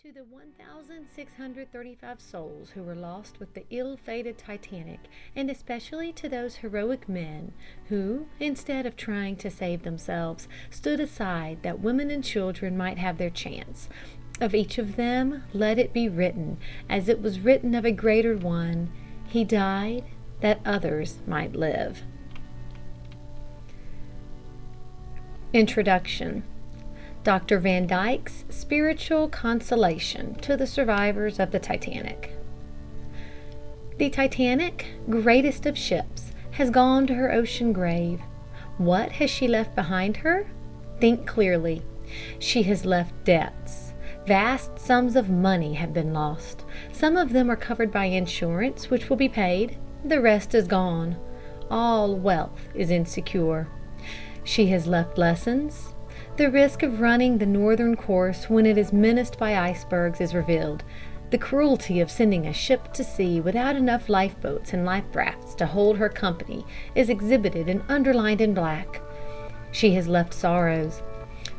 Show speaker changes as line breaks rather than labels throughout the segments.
To the 1,635 souls who were lost with the ill-fated Titanic, and especially to those heroic men who, instead of trying to save themselves, stood aside that women and children might have their chance, of each of them let it be written, as it was written of a greater one, "He died that others might live." Introduction. Dr. Van Dyke's spiritual consolation to the survivors of the Titanic. The Titanic, greatest of ships, has gone to her ocean grave. What has she left behind her? Think clearly. She has left debts. Vast sums of money have been lost. Some of them are covered by insurance, which will be paid. The rest is gone. All wealth is insecure. She has left lessons. The risk of running the northern course when it is menaced by icebergs is revealed. The cruelty of sending a ship to sea without enough lifeboats and life rafts to hold her company is exhibited and underlined in black. She has left sorrows.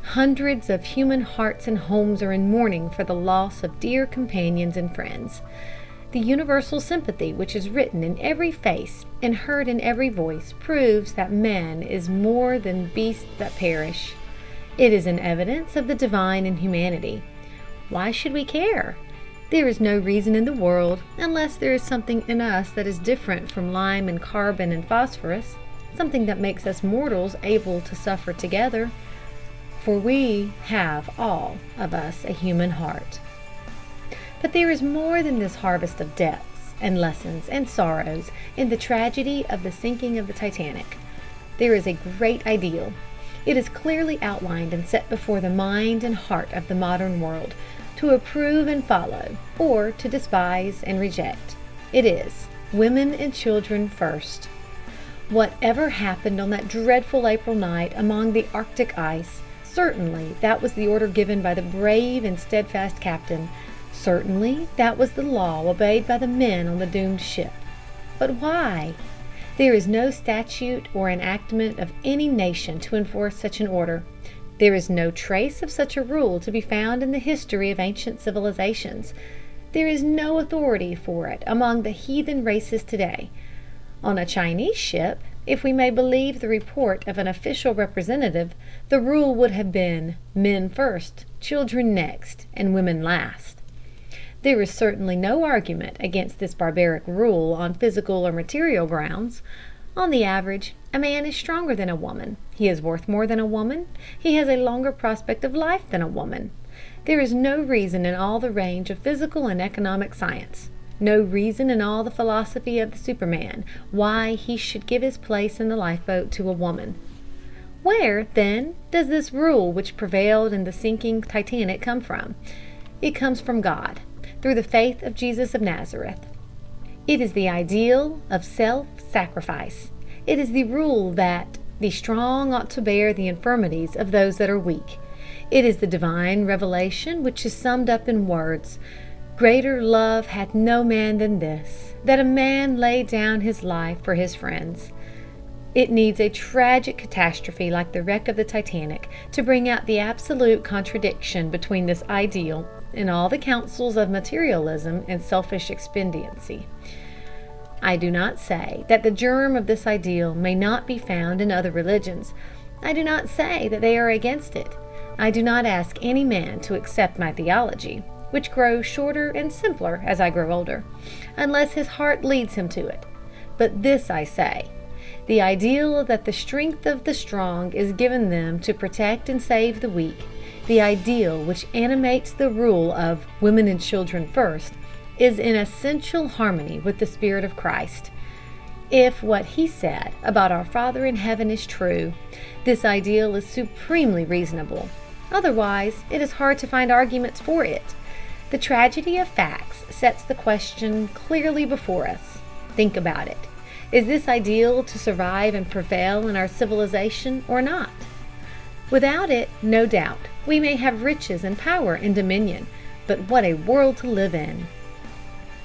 Hundreds of human hearts and homes are in mourning for the loss of dear companions and friends. The universal sympathy which is written in every face and heard in every voice proves that man is more than beasts that perish. It is an evidence of the divine in humanity. Why should we care? There is no reason in the world, unless there is something in us that is different from lime and carbon and phosphorus, something that makes us mortals able to suffer together. For we have all of us a human heart. But there is more than this harvest of debts and lessons and sorrows in the tragedy of the sinking of the Titanic. There is a great ideal. It is clearly outlined and set before the mind and heart of the modern world, to approve and follow, or to despise and reject. It is women and children first. Whatever happened on that dreadful April night among the Arctic ice, certainly that was the order given by the brave and steadfast captain. Certainly that was the law obeyed by the men on the doomed ship. But why? There is no statute or enactment of any nation to enforce such an order. There is no trace of such a rule to be found in the history of ancient civilizations. There is no authority for it among the heathen races today. On a Chinese ship, if we may believe the report of an official representative, the rule would have been men first, children next, and women last. There is certainly no argument against this barbaric rule on physical or material grounds. On the average, a man is stronger than a woman. He is worth more than a woman. He has a longer prospect of life than a woman. There is no reason in all the range of physical and economic science, no reason in all the philosophy of the Superman, why he should give his place in the lifeboat to a woman. Where, then, does this rule which prevailed in the sinking Titanic come from? It comes from God, through the faith of Jesus of Nazareth. It is the ideal of self-sacrifice. It is the rule that the strong ought to bear the infirmities of those that are weak. It is the divine revelation which is summed up in words, "Greater love hath no man than this, that a man lay down his life for his friends." It needs a tragic catastrophe like the wreck of the Titanic to bring out the absolute contradiction between this ideal and all the counsels of materialism and selfish expediency. I do not say that the germ of this ideal may not be found in other religions. I do not say that they are against it. I do not ask any man to accept my theology, which grows shorter and simpler as I grow older, unless his heart leads him to it. But this I say, the ideal that the strength of the strong is given them to protect and save the weak, the ideal which animates the rule of women and children first, is in essential harmony with the Spirit of Christ. If what he said about our Father in heaven is true, this ideal is supremely reasonable. Otherwise, it is hard to find arguments for it. The tragedy of facts sets the question clearly before us. Think about it. Is this ideal to survive and prevail in our civilization or not? Without it, no doubt, we may have riches and power and dominion, but what a world to live in!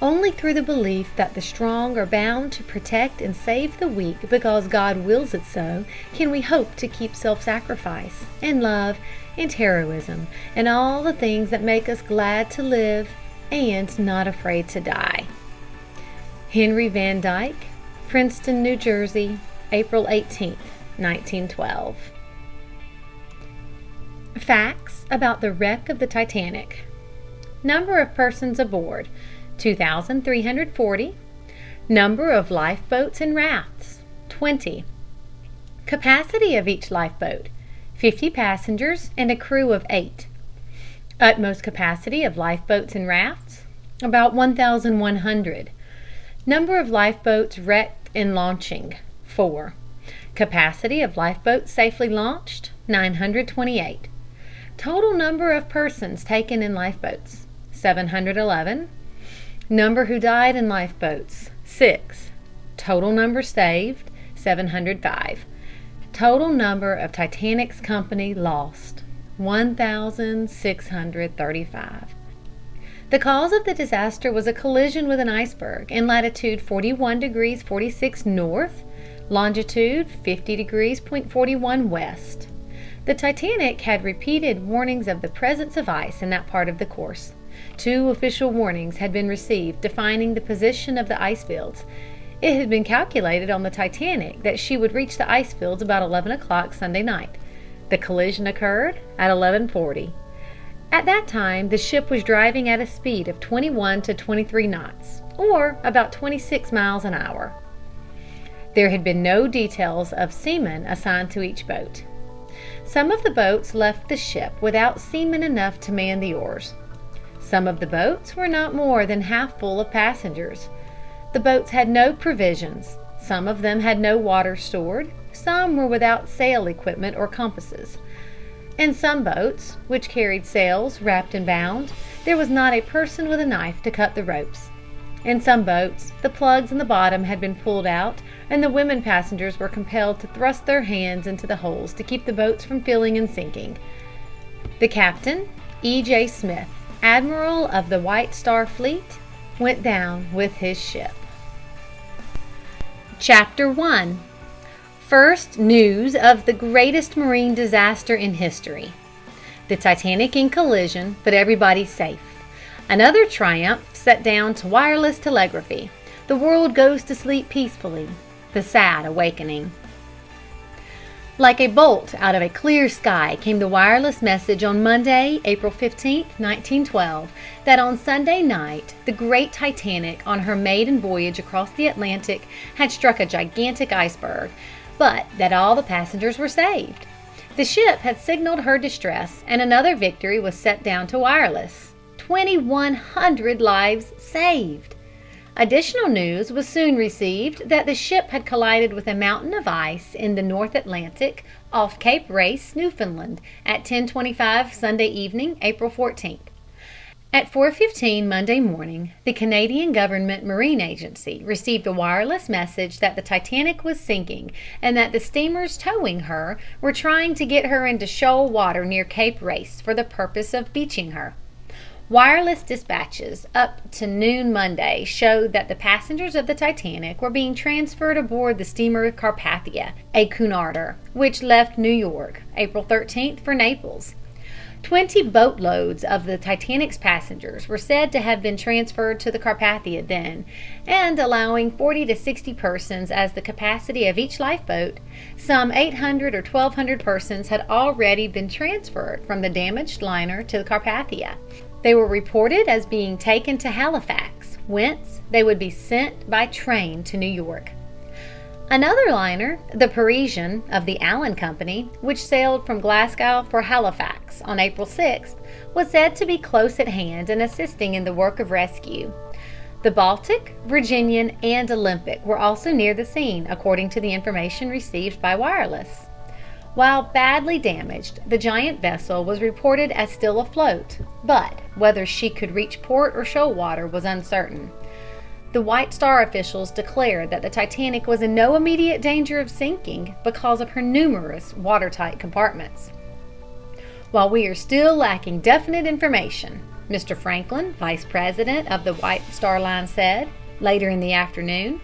Only through the belief that the strong are bound to protect and save the weak because God wills it so, can we hope to keep self-sacrifice and love and heroism and all the things that make us glad to live and not afraid to die. Henry Van Dyke, Princeton, New Jersey, April 18th, 1912. Facts about the wreck of the Titanic. Number of persons aboard, 2,340. Number of lifeboats and rafts, 20. Capacity of each lifeboat, 50 passengers and a crew of 8. Utmost capacity of lifeboats and rafts, about 1,100. Number of lifeboats wrecked in launching, 4. Capacity of lifeboats safely launched, 928. Total number of persons taken in lifeboats, 711. Number who died in lifeboats, 6. Total number saved, 705. Total number of Titanic's company lost, 1,635. The cause of the disaster was a collision with an iceberg in latitude 41 degrees 46 north, longitude 50 degrees 41 west. The Titanic had repeated warnings of the presence of ice in that part of the course. 2 official warnings had been received defining the position of the ice fields. It had been calculated on the Titanic that she would reach the ice fields about 11 o'clock Sunday night. The collision occurred at 11:40. At that time, the ship was driving at a speed of 21 to 23 knots, or about 26 miles an hour. There had been no details of seamen assigned to each boat. Some of the boats left the ship without seamen enough to man the oars. Some of the boats were not more than half full of passengers. The boats had no provisions. Some of them had no water stored. Some were without sail equipment or compasses. In some boats, which carried sails wrapped and bound, there was not a person with a knife to cut the ropes. In some boats, the plugs in the bottom had been pulled out, and the women passengers were compelled to thrust their hands into the holes to keep the boats from filling and sinking. The captain, E.J. Smith, admiral of the White Star Fleet, went down with his ship. Chapter 1. First news of the greatest marine disaster in history. The Titanic in collision, but everybody safe. Another triumph set down to wireless telegraphy. The world goes to sleep peacefully. The sad awakening. Like a bolt out of a clear sky came the wireless message on Monday, April 15, 1912, that on Sunday night, the great Titanic, on her maiden voyage across the Atlantic, had struck a gigantic iceberg, but that all the passengers were saved. The ship had signaled her distress, and another victory was set down to wireless. 2,100 lives saved. Additional news was soon received that the ship had collided with a mountain of ice in the North Atlantic off Cape Race, Newfoundland, at 10:25 Sunday evening, April 14th. At 4:15 Monday morning, the Canadian Government Marine Agency received a wireless message that the Titanic was sinking and that the steamers towing her were trying to get her into shoal water near Cape Race for the purpose of beaching her. Wireless dispatches up to noon Monday showed that the passengers of the Titanic were being transferred aboard the steamer Carpathia, a Cunarder, which left New York April 13th for Naples. 20 boatloads of the Titanic's passengers were said to have been transferred to the Carpathia then, and allowing 40 to 60 persons as the capacity of each lifeboat, some 800 or 1,200 persons had already been transferred from the damaged liner to the Carpathia. They were reported as being taken to Halifax, whence they would be sent by train to New York. Another liner, the Parisian of the Allen Company, which sailed from Glasgow for Halifax on April 6th, was said to be close at hand and assisting in the work of rescue. The Baltic, Virginian, and Olympic were also near the scene, according to the information received by wireless. While badly damaged, the giant vessel was reported as still afloat, but whether she could reach port or shoal water was uncertain. The White Star officials declared that the Titanic was in no immediate danger of sinking because of her numerous watertight compartments. While we are still lacking definite information, Mr. Franklin, vice president of the White Star Line, said later in the afternoon,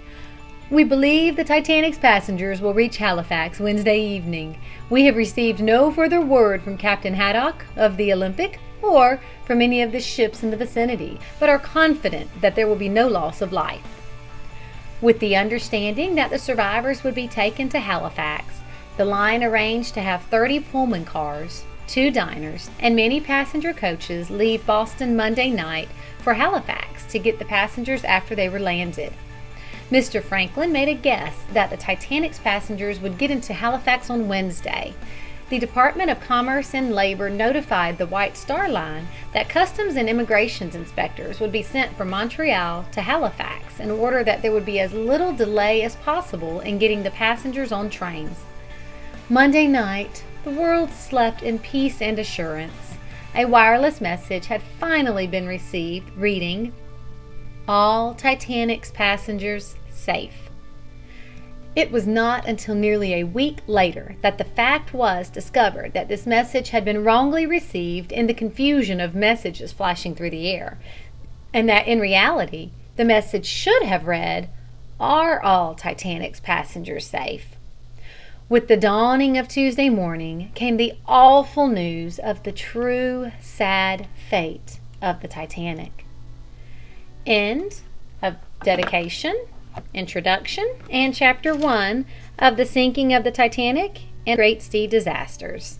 We believe the Titanic's passengers will reach Halifax Wednesday evening. We have received no further word from Captain Haddock of the Olympic or from any of the ships in the vicinity, but are confident that there will be no loss of life. With the understanding that the survivors would be taken to Halifax, the line arranged to have 30 Pullman cars, 2 diners, and many passenger coaches leave Boston Monday night for Halifax to get the passengers after they were landed. Mr. Franklin made a guess that the Titanic's passengers would get into Halifax on Wednesday. The Department of Commerce and Labor notified the White Star Line that Customs and Immigration inspectors would be sent from Montreal to Halifax in order that there would be as little delay as possible in getting the passengers on trains. Monday night, the world slept in peace and assurance. A wireless message had finally been received reading, "All Titanic's passengers safe." It was not until nearly a week later that the fact was discovered that this message had been wrongly received in the confusion of messages flashing through the air, and that in reality the message should have read, "Are all Titanic's passengers safe?" With the dawning of Tuesday morning came the awful news of the true sad fate of the Titanic. End of dedication, introduction, and chapter 1 of The Sinking of the Titanic and Great Sea Disasters.